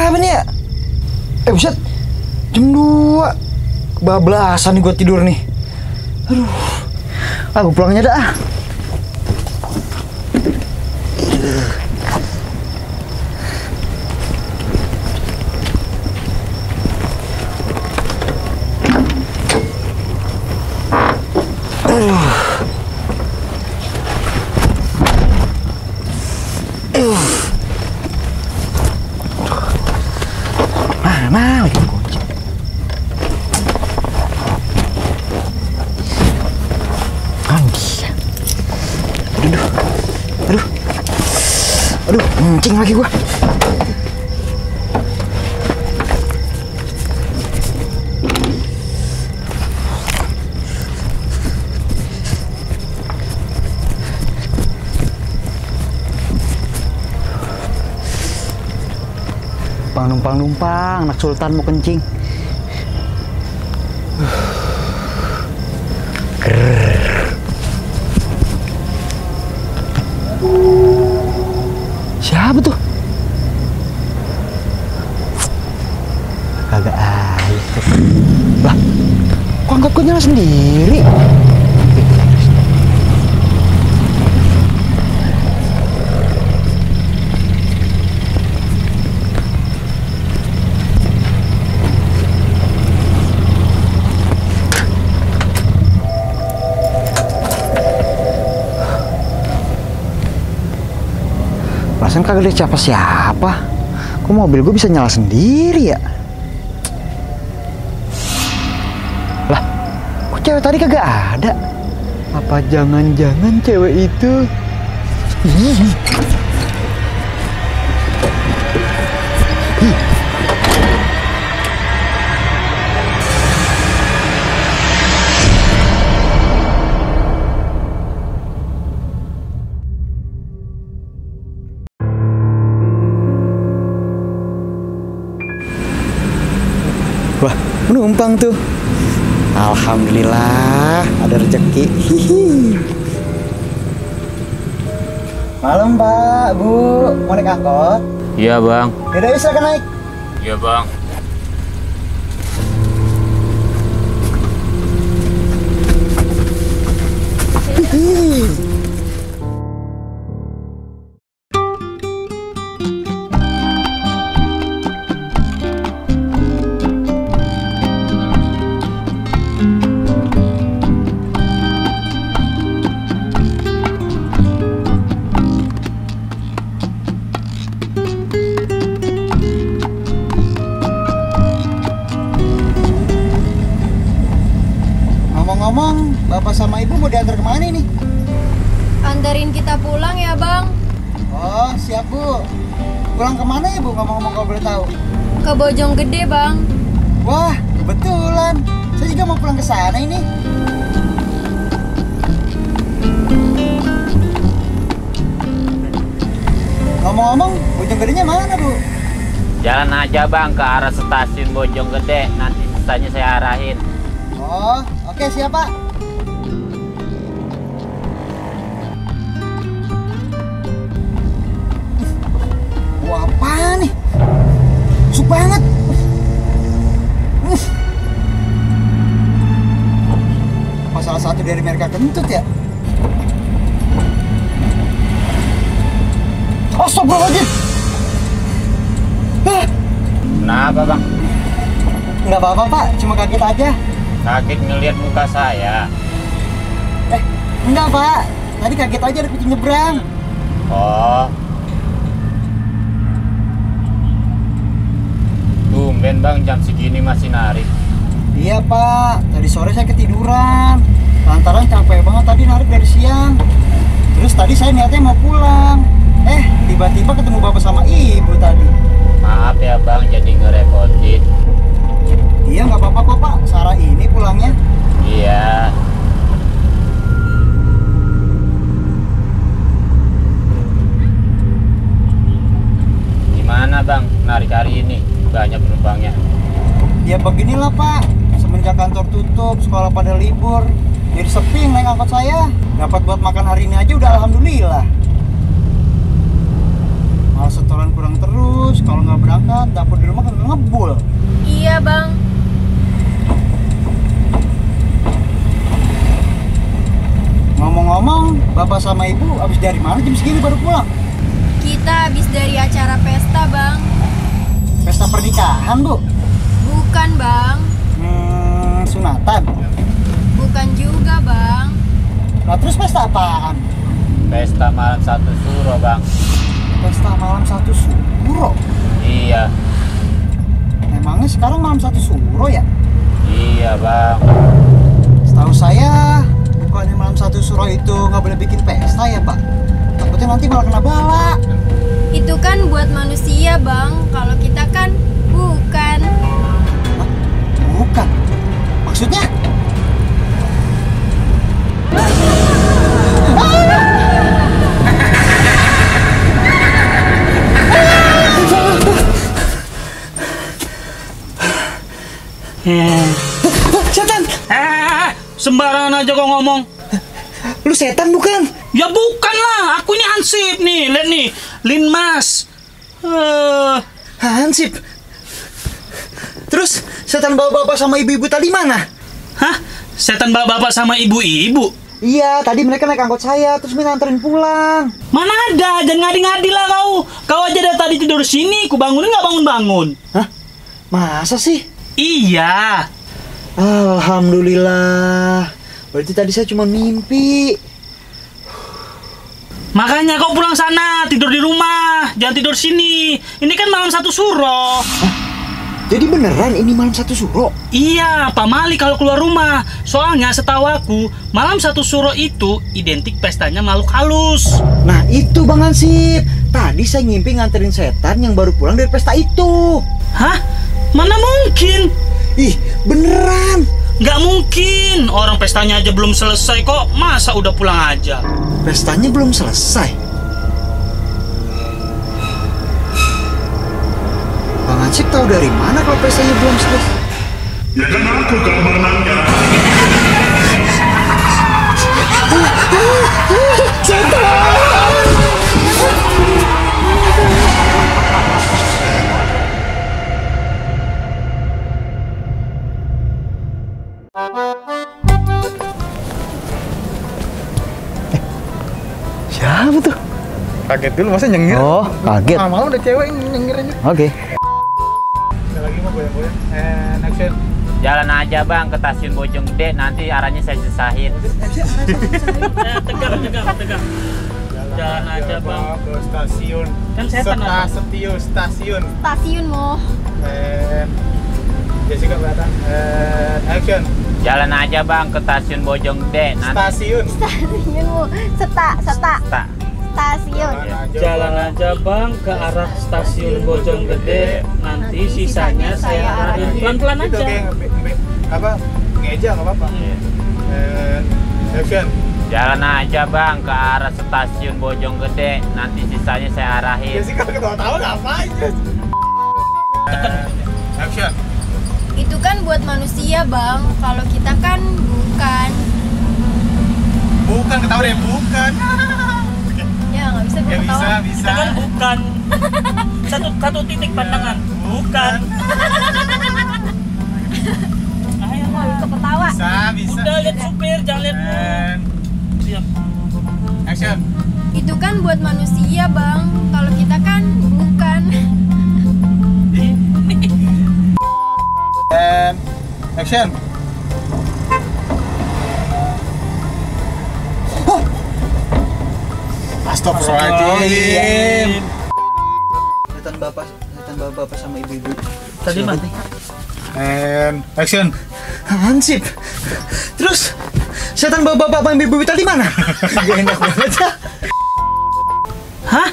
berapa nih ya? Buset, jam 2. Kebablasan nih gue tidur nih. Aduh, aku pulangnya dah. Mana lagi kunci? Dia. Aduh, kencing lagi gua. Numpang, anak sultan mau kencing. Siapa tuh? Kagak air tuh. Lah, kok angkat gue nyala sendiri? Perasaan kagak lihat siapa-siapa. Kok mobil gue bisa nyala sendiri ya? Lah, kok cewek tadi kagak ada? Apa jangan-jangan cewek itu? Ih. Wah, penumpang tuh. Alhamdulillah, ada rezeki. Hihi. Malam, Pak, Bu. Mau naik angkot? Iya, Bang. Yaudah, silakan naik. Iya, Bang. Hihi. Ngomong-ngomong, Bapak sama Ibu mau diantar kemana nih? Anterin kita pulang ya, Bang. Oh, siap, Bu. Pulang kemana ya, Bu? Ngomong-ngomong kalau boleh tahu. Ke Bojonggede, Bang. Wah, kebetulan. Saya juga mau pulang ke sana ini. Ngomong-ngomong, Bojonggedenya mana, Bu? Jalan aja, Bang, ke arah stasiun Bojonggede. Nanti sisanya saya arahin. Oh, oke, siap, Pak. Wah, apa nih? Busuk banget. Apa salah satu dari mereka kentut ya? Astagfirullahaladzim. Kenapa, Bang? Nggak apa-apa, Pak. Cuma kaget aja. Kaget ngelihat muka saya. Enggak, Pak. Tadi kaget aja ada kucing nyebrang. Oh. Tumben, Bang, jam segini masih narik. Iya, Pak. Tadi sore saya ketiduran. Lantaran capek banget tadi narik dari siang. Terus tadi saya niatnya mau pulang. Tiba-tiba ketemu Bapak sama Ibu tadi. Maaf ya, Bang, jadi ngerepotin. Iya, nggak apa-apa kok, Pak. Sarah ini pulangnya. Iya. Gimana, Bang, narik hari ini? Banyak penumpangnya. Ya beginilah, Pak. Semenjak kantor tutup, sekolah pada libur, jadi sepi naik angkot saya. Dapat buat makan hari ini aja udah alhamdulillah. Malah setoran kurang terus. Kalau nggak berangkat, dapat sama ibu habis dari mana jam segini baru pulang? Kita habis dari acara pesta, Bang. Pesta pernikahan, Bu? Bukan, Bang. Sunatan? Bukan juga, Bang. Nah terus pesta apaan? Pesta malam satu suro, Bang. Pesta malam satu suro? Iya. Emangnya sekarang malam satu suro ya? Iya, Bang. Setahu saya bukannya malam satu suro itu nggak boleh bikin pesta ya, Pak? Takutnya nanti malah kena bala. Itu kan buat manusia, Bang. Kalau kita kan bukan. Hah? Bukan? Maksudnya? Setan! Sembarangan aja kok ngomong. Lu setan bukan? Ya bukan lah, aku ini Hansip nih, lihat nih, Linmas. Hansip. Terus setan bapak-bapak sama ibu-ibu tadi mana? Hah? Setan bapak-bapak sama ibu-ibu? Iya, tadi mereka naik angkot saya, terus minta anterin pulang. Mana ada, jangan ngadi-ngadi lah kau. Kau aja dari tadi tidur sini, ku bangunin nggak bangun-bangun. Hah? Masa sih? Iya. Alhamdulillah. Berarti tadi saya cuma mimpi. Makanya kau pulang sana, tidur di rumah, jangan tidur sini. Ini kan malam satu suro. Jadi beneran ini malam satu suro? Iya, Pak Mali kalau keluar rumah. Soalnya setahu aku, malam satu suro itu identik pestanya makhluk halus. Nah itu Bang Hansip. Tadi saya ngimpi nganterin setan yang baru pulang dari pesta itu. Hah? Mana mungkin? Ih, beneran. Nggak mungkin, orang pestanya aja belum selesai kok, masa udah pulang aja? Pestanya belum selesai. Bang Hansip tahu dari mana kalau pestanya belum selesai? Ya kan aku keamanannya. Siapa tuh? Kaget dulu masa nyengir. Oh, kaget. Malam udah cewek nyengir aja. Oke. Ada lagi mau goyang-goyang. Action. Jalan aja, Bang, ke stasiun Bojonggede, nanti arahnya saya sisahin. Tegang. Jalan aja, Bang. Ke stasiun. Kan setan, Bang. Stasiun. Stasiun mau. Jessica kelihatan. Action. Jalan aja, Bang, ke stasiun Bojonggede, nanti Stasiun. Stasiun mau. Seta. tak. Stasiun. Jalan aja, Bang, ke arah stasiun Bojonggede. Nanti sisanya saya arahin. Pelan-pelan Itu aja. kayak apa? Ngeja nggak apa-apa. Action. Jalan aja, Bang, ke arah stasiun Bojonggede, nanti sisanya saya arahin. Jessica ketawa-tawa ngapain? Action. Itu kan buat manusia, Bang. Kalau kita kan bukan. Bukan ketawa deh, bukan. Ya, nggak bisa Ya gua ketawa. bisa. Kita kan bukan. Satu titik pandangan. Bukan. Ayo, Oh, itu ketawa. Bisa. udah lihat supir, jangan lihat lu. Diam. Action. Itu kan buat manusia, Bang. Kalau kita kan bukan. And action. Astagfirullahaladzim. Setan bapak sama ibu-ibu. Tadi Siapa mana? nih? And action. Hansip. Terus setan bapak-bapak sama ibu-ibu tadi mana? Gak enak banget ya. Hah?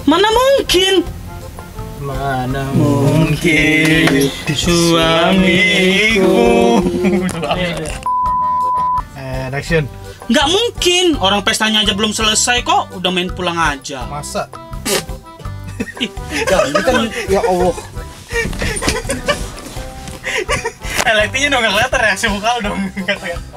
Mana mungkin? Mana mungkin suamiku. And action. Nggak mungkin, orang pestanya aja belum selesai kok, udah main pulang aja. Masa? Ya, ini kan ya Allah. Lightingnya dong nggak kelihatan reaksi muka lu dong nggak kelihatan.